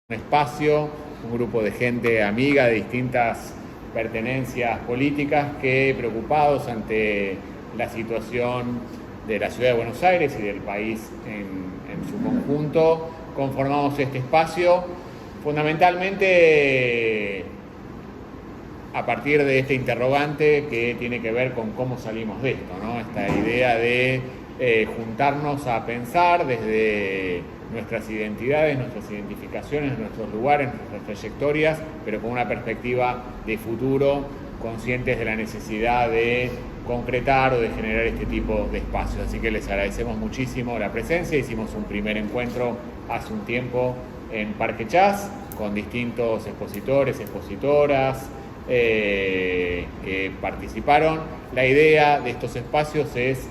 Un espacio, un grupo de gente amiga de distintas pertenencias políticas que, preocupados ante la situación de la ciudad de Buenos Aires y del país en su conjunto, conformamos este espacio fundamentalmente a partir de este interrogante que tiene que ver con cómo salimos de esto, ¿no? Esta idea de juntarnos a pensar desde nuestras identidades, nuestras identificaciones, nuestros lugares, nuestras trayectorias, pero con una perspectiva de futuro, conscientes de la necesidad de concretar o de generar este tipo de espacios. Así que les agradecemos muchísimo la presencia. Hicimos un primer encuentro hace un tiempo en Parque Chas con distintos expositores, expositoras que participaron. La idea de estos espacios es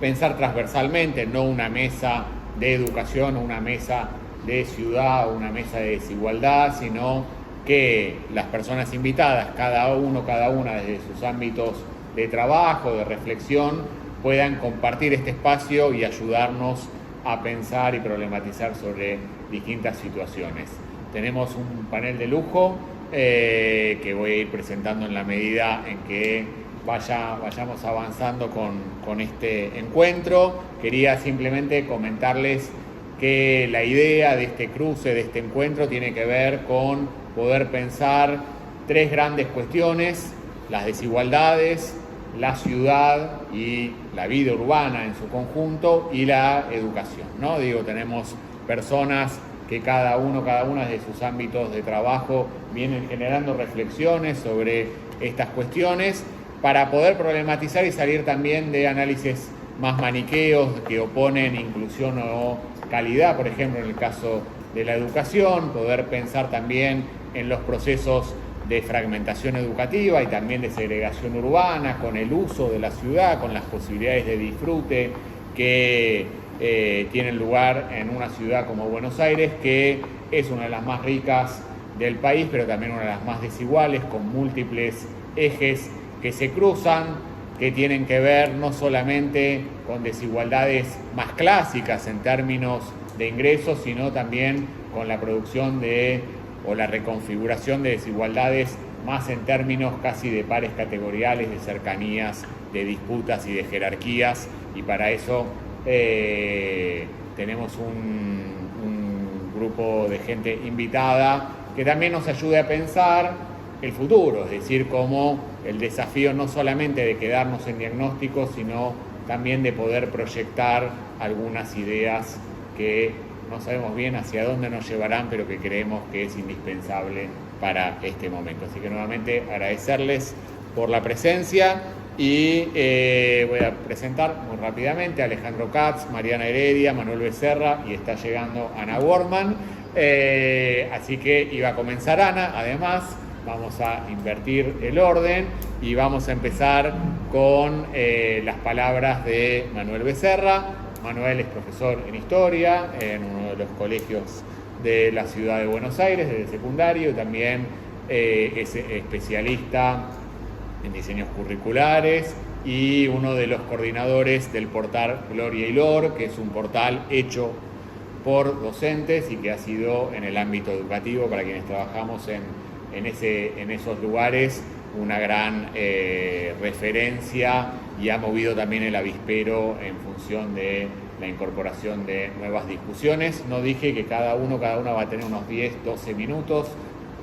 pensar transversalmente, no una mesa de educación o una mesa de ciudad o una mesa de desigualdad, sino que las personas invitadas, cada una desde sus ámbitos de trabajo, de reflexión, puedan compartir este espacio y ayudarnos a pensar y problematizar sobre distintas situaciones. Tenemos un panel de lujo que voy a ir presentando en la medida en que vayamos avanzando con este encuentro. Quería simplemente comentarles que la idea de este cruce, de este encuentro, tiene que ver con poder pensar tres grandes cuestiones: las desigualdades, la ciudad y la vida urbana en su conjunto, y la educación, ¿no? Tenemos personas que cada una de sus ámbitos de trabajo vienen generando reflexiones sobre estas cuestiones para poder problematizar y salir también de análisis más maniqueos que oponen inclusión o calidad, por ejemplo, en el caso de la educación, poder pensar también en los procesos de fragmentación educativa y también de segregación urbana, con el uso de la ciudad, con las posibilidades de disfrute que tienen lugar en una ciudad como Buenos Aires, que es una de las más ricas del país, pero también una de las más desiguales, con múltiples ejes que se cruzan, que tienen que ver no solamente con desigualdades más clásicas en términos de ingresos, sino también con la producción o la reconfiguración de desigualdades más en términos casi de pares categoriales, de cercanías, de disputas y de jerarquías, y para eso tenemos un grupo de gente invitada que también nos ayude a pensar el futuro, es decir, cómo el desafío no solamente de quedarnos en diagnósticos, sino también de poder proyectar algunas ideas que no sabemos bien hacia dónde nos llevarán, pero que creemos que es indispensable para este momento. Así que nuevamente agradecerles por la presencia y voy a presentar muy rápidamente a Alejandro Katz, Mariana Heredia, Manuel Becerra, y está llegando Ana Worman. Así que iba a comenzar Ana. Además, vamos a invertir el orden y vamos a empezar con las palabras de Manuel Becerra. Manuel es profesor en Historia en uno de los colegios de la ciudad de Buenos Aires, desde secundario, y también es especialista en diseños curriculares y uno de los coordinadores del portal Gloria y Lor, que es un portal hecho por docentes y que ha sido en el ámbito educativo, para quienes trabajamos en esos lugares, una gran referencia, y ha movido también el avispero en función de la incorporación de nuevas discusiones. No dije que cada una va a tener unos 10, 12 minutos.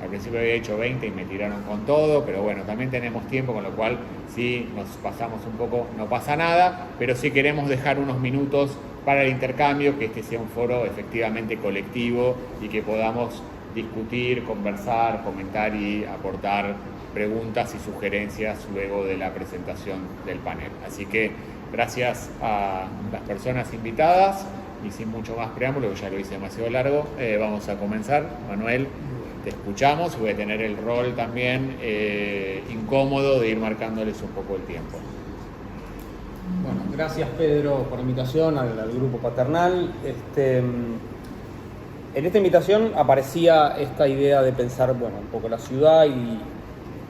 Al principio había hecho 20 y me tiraron con todo, pero bueno, también tenemos tiempo, con lo cual si nos pasamos un poco no pasa nada, pero sí queremos dejar unos minutos para el intercambio, que este sea un foro efectivamente colectivo y que podamos discutir, conversar, comentar y aportar preguntas y sugerencias luego de la presentación del panel. Así que gracias a las personas invitadas, y sin mucho más preámbulo, que ya lo hice demasiado largo, vamos a comenzar. Manuel, te escuchamos, y voy a tener el rol también incómodo de ir marcándoles un poco el tiempo. Bueno, gracias Pedro por la invitación al grupo paternal. En esta invitación aparecía esta idea de pensar, un poco la ciudad, y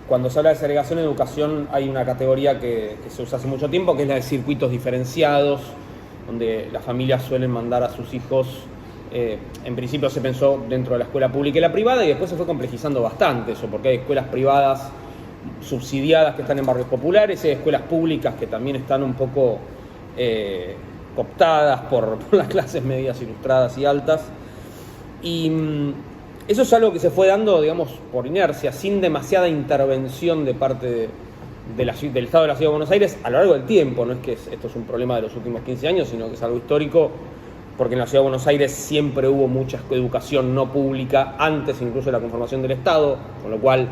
cuando se habla de segregación en educación hay una categoría que se usa hace mucho tiempo, que es la de circuitos diferenciados, donde las familias suelen mandar a sus hijos En principio se pensó dentro de la escuela pública y la privada, y después se fue complejizando bastante eso, porque hay escuelas privadas subsidiadas que están en barrios populares, hay escuelas públicas que también están un poco cooptadas por las clases medias ilustradas y altas. Y eso es algo que se fue dando, digamos, por inercia, sin demasiada intervención de parte del Estado de la Ciudad de Buenos Aires a lo largo del tiempo. No es que esto es un problema de los últimos 15 años, sino que es algo histórico, porque en la Ciudad de Buenos Aires siempre hubo mucha educación no pública, antes incluso de la conformación del Estado, con lo cual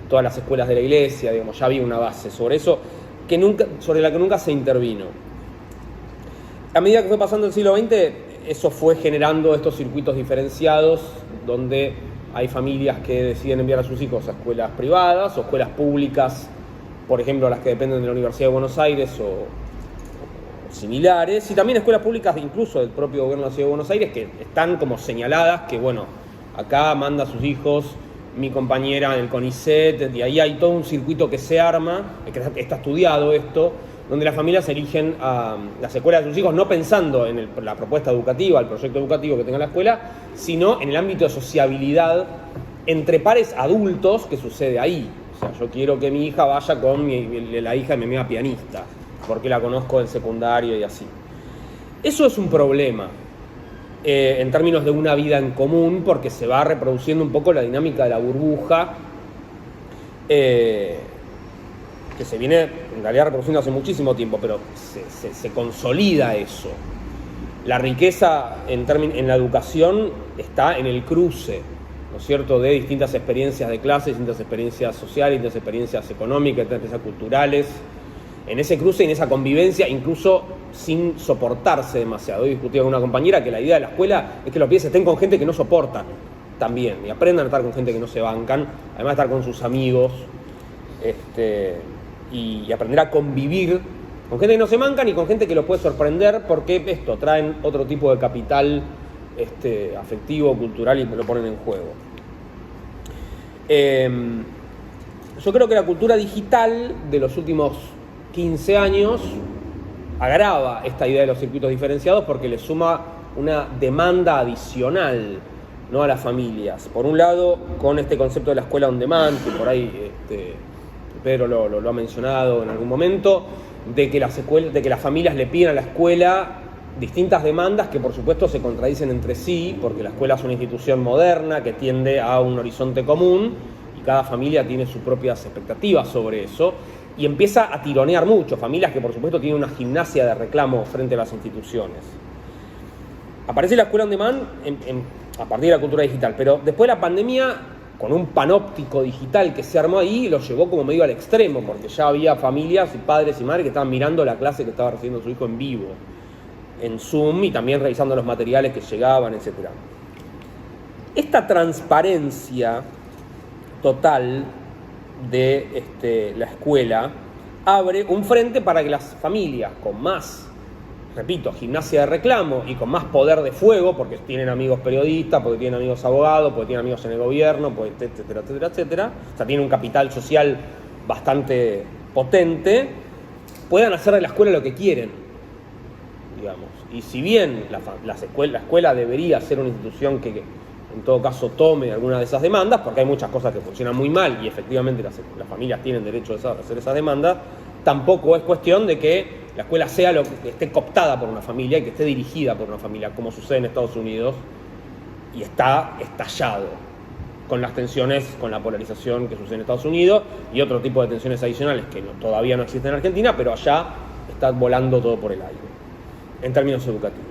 todas las escuelas de la Iglesia, digamos, ya había una base sobre eso, sobre la que nunca se intervino. A medida que fue pasando el siglo XX, eso fue generando estos circuitos diferenciados, donde hay familias que deciden enviar a sus hijos a escuelas privadas o escuelas públicas, por ejemplo, las que dependen de la Universidad de Buenos Aires o similares, y también escuelas públicas incluso del propio gobierno de la Ciudad de Buenos Aires, que están como señaladas que, bueno, acá manda a sus hijos mi compañera en el CONICET, y ahí hay todo un circuito que se arma, que está estudiado esto, donde las familias eligen a las escuelas de sus hijos no pensando en la propuesta educativa, el proyecto educativo que tenga la escuela, sino en el ámbito de sociabilidad entre pares adultos que sucede ahí. O sea, yo quiero que mi hija vaya con la hija de mi amiga pianista, porque la conozco en secundario y así. Eso es un problema en términos de una vida en común, porque se va reproduciendo un poco la dinámica de la burbuja, que se viene en realidad reproduciendo hace muchísimo tiempo, pero se consolida eso. La riqueza en la educación está en el cruce, ¿no es cierto?, de distintas experiencias de clase, distintas experiencias sociales, distintas experiencias económicas, distintas experiencias culturales. En ese cruce y en esa convivencia, incluso sin soportarse demasiado. Hoy discutía con una compañera que la idea de la escuela es que los pies estén con gente que no soportan también, y aprendan a estar con gente que no se bancan, además de estar con sus amigos, y aprender a convivir con gente que no se mancan y con gente que los puede sorprender, porque esto traen otro tipo de capital afectivo, cultural, y lo ponen en juego. Yo creo que la cultura digital de los últimos 15 años agrava esta idea de los circuitos diferenciados, porque le suma una demanda adicional, ¿no?, a las familias. Por un lado, con este concepto de la escuela on demand, que por ahí Pedro lo ha mencionado en algún momento, de que las familias le piden a la escuela distintas demandas que por supuesto se contradicen entre sí, porque la escuela es una institución moderna que tiende a un horizonte común y cada familia tiene sus propias expectativas sobre eso, y empieza a tironear mucho familias que por supuesto tienen una gimnasia de reclamo frente a las instituciones. Aparece la escuela on demand a partir de la cultura digital, pero después de la pandemia, con un panóptico digital que se armó ahí, lo llevó como medio al extremo, porque ya había familias y padres y madres que estaban mirando la clase que estaba recibiendo su hijo en vivo, en Zoom, y también revisando los materiales que llegaban, etc. Esta transparencia total de la escuela abre un frente para que las familias con más, repito, gimnasia de reclamo y con más poder de fuego, porque tienen amigos periodistas, porque tienen amigos abogados, porque tienen amigos en el gobierno, etcétera, etcétera, etcétera, o sea, tienen un capital social bastante potente, puedan hacer de la escuela lo que quieren, digamos. Y si bien la escuela debería ser una institución que en todo caso tome alguna de esas demandas, porque hay muchas cosas que funcionan muy mal y efectivamente las familias tienen derecho a hacer esas demandas, tampoco es cuestión de que la escuela sea que esté cooptada por una familia y que esté dirigida por una familia, como sucede en Estados Unidos, y está estallado con las tensiones, con la polarización que sucede en Estados Unidos y otro tipo de tensiones adicionales que todavía no existen en Argentina, pero allá está volando todo por el aire, en términos educativos.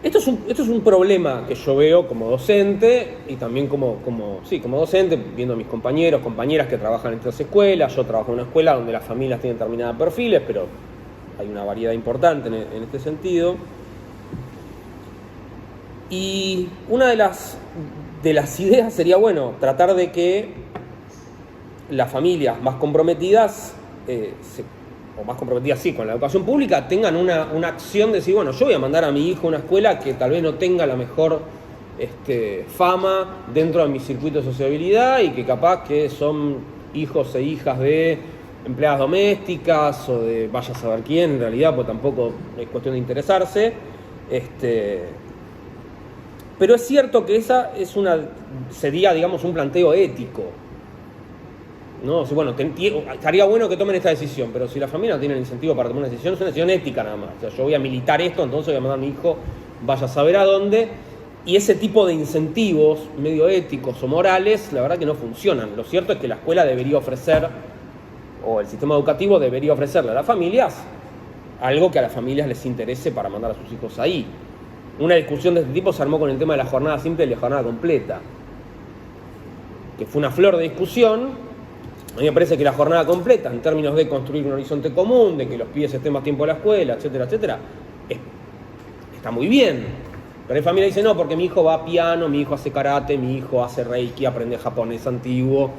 Esto es un problema que yo veo como docente y también como docente, viendo a mis compañeros, compañeras que trabajan en estas escuelas. Yo trabajo en una escuela donde las familias tienen determinados perfiles, pero hay una variedad importante en este sentido. Y una de las ideas sería, bueno, tratar de que las familias más comprometidas o más comprometidas sí con la educación pública, tengan una acción de decir, bueno, yo voy a mandar a mi hijo a una escuela que tal vez no tenga la mejor fama dentro de mi circuito de sociabilidad y que capaz que son hijos e hijas de empleadas domésticas o de vaya a saber quién, en realidad, pues tampoco es cuestión de interesarse. Pero es cierto que esa sería, digamos, un planteo ético, ¿no? Bueno, estaría bueno que tomen esta decisión, pero si la familia no tiene el incentivo para tomar una decisión, es una decisión ética nada más. O sea, yo voy a militar esto, entonces voy a mandar a mi hijo, vaya a saber a dónde. Y ese tipo de incentivos medio éticos o morales, la verdad que no funcionan. Lo cierto es que la escuela debería ofrecer, o el sistema educativo debería ofrecerle a las familias algo que a las familias les interese para mandar a sus hijos ahí. Una discusión de este tipo se armó con el tema de la jornada simple y la jornada completa, que fue una flor de discusión. A mí me parece que la jornada completa, en términos de construir un horizonte común, de que los pibes estén más tiempo en la escuela, etcétera, etcétera, está muy bien. Pero hay familia que dice, no, porque mi hijo va a piano, mi hijo hace karate, mi hijo hace reiki, aprende japonés antiguo.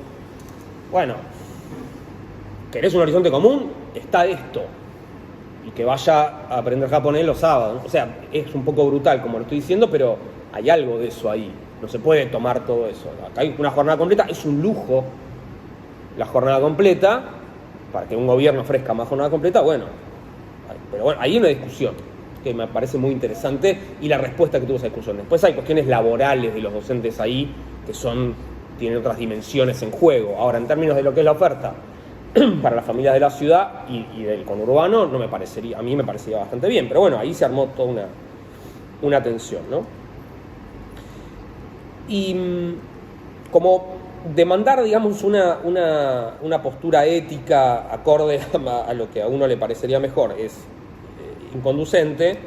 Bueno, ¿querés un horizonte común? Está esto. Y que vaya a aprender japonés los sábados. O sea, es un poco brutal como lo estoy diciendo, pero hay algo de eso ahí. No se puede tomar todo eso. Acá hay una jornada completa, es un lujo la jornada completa, para que un gobierno ofrezca más jornada completa, bueno. Pero bueno, hay una discusión que me parece muy interesante y la respuesta que tuvo esa discusión. Después hay cuestiones laborales de los docentes ahí que tienen otras dimensiones en juego. Ahora, en términos de lo que es la oferta para las familias de la ciudad y del conurbano, a mí me parecería bastante bien. Pero bueno, ahí se armó toda una tensión, ¿no? Y como demandar, digamos, una postura ética acorde a lo que a uno le parecería mejor es inconducente.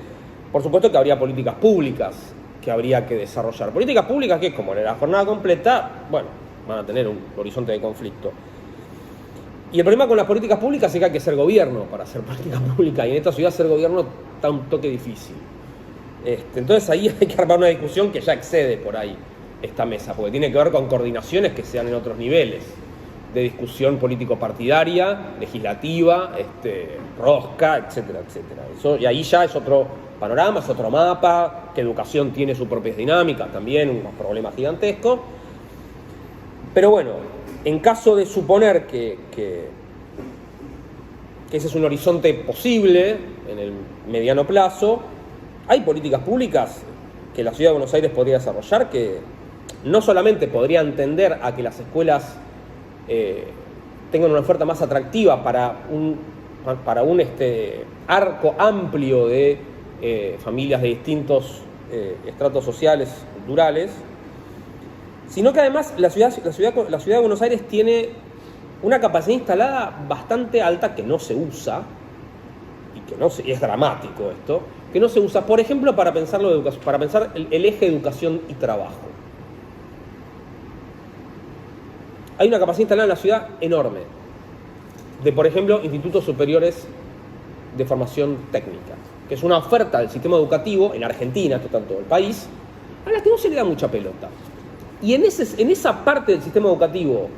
Por supuesto que habría políticas públicas que habría que desarrollar. Políticas públicas que, como en la jornada completa, bueno, van a tener un horizonte de conflicto. Y el problema con las políticas públicas es que hay que ser gobierno para hacer política pública, y en esta ciudad ser gobierno está un toque difícil. Entonces ahí hay que armar una discusión que ya excede por ahí esta mesa, porque tiene que ver con coordinaciones que sean en otros niveles de discusión político-partidaria, legislativa, rosca, etcétera, etcétera. Y ahí ya es otro panorama, es otro mapa, que educación tiene sus propias dinámicas, también unos problemas gigantescos. Pero bueno, en caso de suponer que ese es un horizonte posible en el mediano plazo, hay políticas públicas que la Ciudad de Buenos Aires podría desarrollar que no solamente podría entender a que las escuelas tengan una oferta más atractiva para un arco amplio de familias de distintos estratos sociales, culturales, sino que además la ciudad de Buenos Aires tiene una capacidad instalada bastante alta que no se usa, y es dramático esto, que no se usa, por ejemplo, para pensar el eje educación y trabajo. Hay una capacidad instalada en la ciudad enorme de, por ejemplo, institutos superiores de formación técnica, que es una oferta del sistema educativo en Argentina, esto está en todo el país, a la que no se le da mucha pelota. Y en esa parte del sistema educativo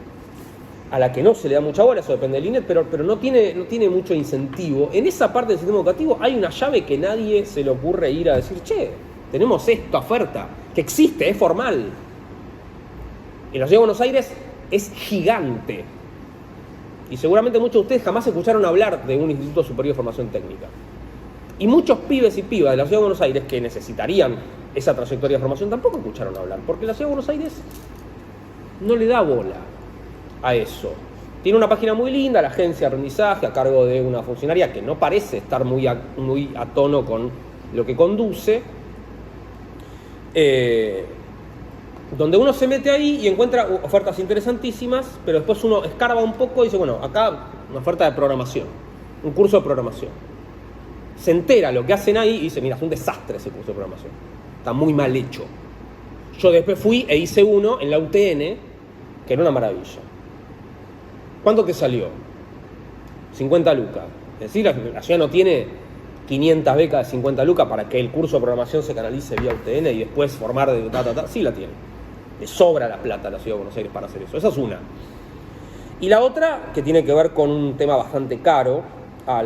a la que no se le da mucha bola, eso depende del INET, pero no tiene mucho incentivo, en esa parte del sistema educativo hay una llave que nadie se le ocurre ir a decir, che, tenemos esta oferta, que existe, es formal. En la Ciudad de Buenos Aires es gigante. Y seguramente muchos de ustedes jamás escucharon hablar de un Instituto Superior de Formación Técnica. Y muchos pibes y pibas de la Ciudad de Buenos Aires que necesitarían esa trayectoria de formación tampoco escucharon hablar, porque la Ciudad de Buenos Aires no le da bola a eso. Tiene una página muy linda, la agencia de aprendizaje, a cargo de una funcionaria que no parece estar muy a tono con lo que conduce, donde uno se mete ahí y encuentra ofertas interesantísimas, pero después uno escarba un poco y dice, bueno, acá una oferta de programación, un curso de programación. Se entera lo que hacen ahí y dice, mira, es un desastre ese curso de programación, está muy mal hecho. Yo después fui e hice uno en la UTN, que era una maravilla. ¿Cuánto te salió? 50 lucas. Es decir, la ciudad no tiene 500 becas de 50 lucas para que el curso de programación se canalice vía UTN y después formar de Sí la tiene. Le sobra la plata a la Ciudad de Buenos Aires para hacer eso. Esa es una. Y la otra, que tiene que ver con un tema bastante caro a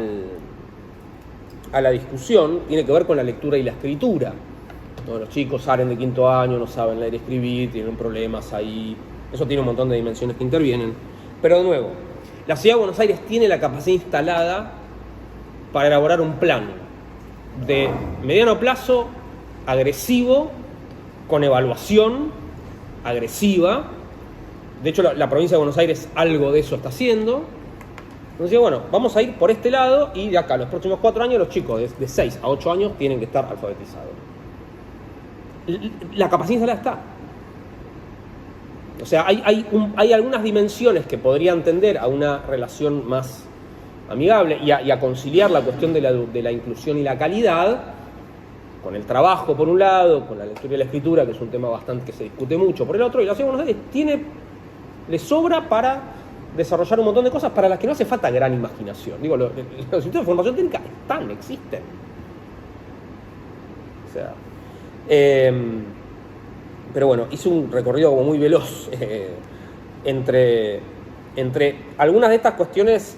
la discusión, tiene que ver con la lectura y la escritura. Los chicos salen de quinto año, no saben leer y escribir, tienen problemas ahí. Eso tiene un montón de dimensiones que intervienen. Pero de nuevo, la Ciudad de Buenos Aires tiene la capacidad instalada para elaborar un plan de mediano plazo, agresivo, con evaluación agresiva. De hecho, la provincia de Buenos Aires algo de eso está haciendo. Entonces, bueno, vamos a ir por este lado y de acá, los próximos 4 años, los chicos de 6 a 8 años tienen que estar alfabetizados. La capacidad instalada está. O sea, hay algunas dimensiones que podrían tender a una relación más amigable y a conciliar la cuestión de la inclusión y la calidad con el trabajo por un lado, con la lectura y la escritura, que es un tema bastante que se discute mucho, por el otro, y la Ciudad de Buenos Aires le sobra para desarrollar un montón de cosas para las que no hace falta gran imaginación. Digo, los institutos de formación técnica existen. O sea, pero bueno, hice un recorrido como muy veloz entre algunas de estas cuestiones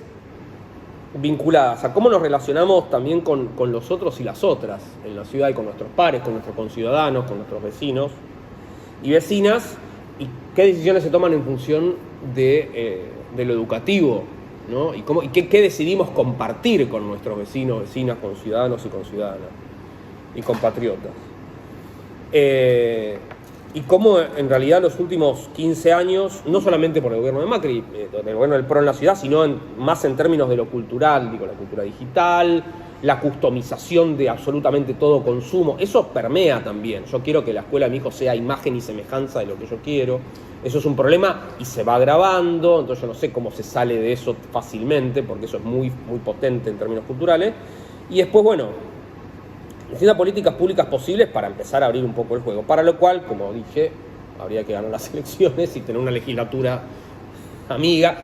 vinculadas a cómo nos relacionamos también con los otros y las otras en la ciudad y con nuestros pares, con nuestros conciudadanos, con nuestros vecinos y vecinas, y qué decisiones se toman en función de lo educativo, ¿no? Y qué decidimos compartir con nuestros vecinos, vecinas, con ciudadanos y con ciudadanas y compatriotas. Y cómo en realidad los últimos 15 años, no solamente por el gobierno de Macri, el gobierno del PRO en la ciudad, sino más en términos de lo cultural, digo, la cultura digital, la customización de absolutamente todo consumo, eso permea también. Yo quiero que la escuela de mi hijo sea imagen y semejanza de lo que yo quiero. Eso es un problema y se va agravando, entonces yo no sé cómo se sale de eso fácilmente, porque eso es muy, muy potente en términos culturales. Y después, bueno, distintas políticas públicas posibles para empezar a abrir un poco el juego, para lo cual, como dije, habría que ganar las elecciones y tener una legislatura amiga.